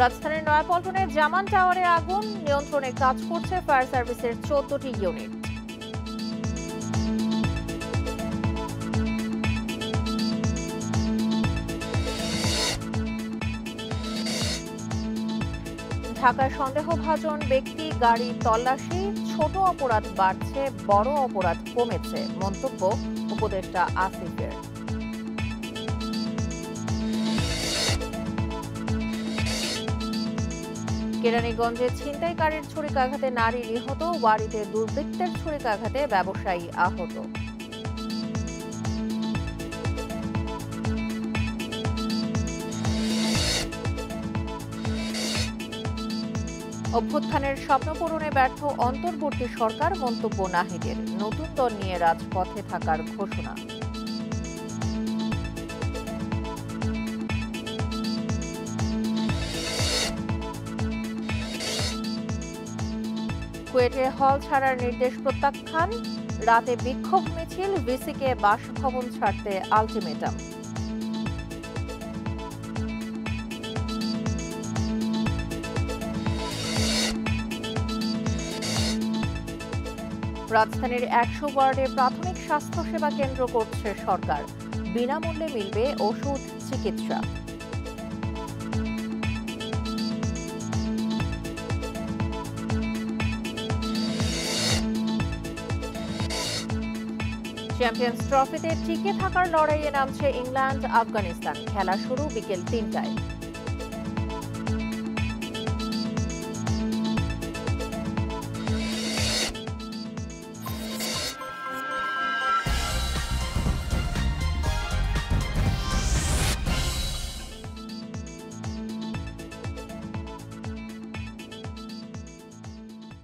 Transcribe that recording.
রাজধানীর নয়াপল্টনে জামান টাওয়ারে আগুন, নিয়ন্ত্রণে কাজ করছে ফায়ার সার্ভিসের 14টি ইউনিট। ঢাকায় সন্দেহভাজন ব্যক্তি, গাড়ি তল্লাশি, ছোট অপরাধ বাড়ছে, বড় অপরাধ কমেছে, মন্তব্য উপদেষ্টা আসিফের। কেরানীগঞ্জে ছিনতাইকারীর ছুরিকাঘাতে নারী নিহত, ওয়ারিতে দুর্বৃত্তের ছুরিকাঘাতে ব্যবসায়ী আহত। অভ্যুত্থানের স্বপ্ন পূরণে ব্যর্থ অন্তর্বর্তী সরকার, মন্তব্য নাহিদের। নতুন দল নিয়ে রাজপথে থাকার ঘোষণা। কুয়েটে হল ছাড়ার নির্দেশ প্রত্যাখ্যান, রাতে বিক্ষোভ মিছিল, ভিসিকে বাসভবন ছাড়তে আলটিমেটাম। রাজধানীর 100 ওয়ার্ডে প্রাথমিক স্বাস্থ্যসেবা কেন্দ্র করছে সরকার, বিনামূল্যে মিলবে ওষুধ, চিকিৎসা। চ্যাম্পিয়ন্স ট্রফিতে টিকে থাকার লড়াইয়ে নামছে ইংল্যান্ড আফগানিস্তান। খেলা শুরু বিকেল 3টায়।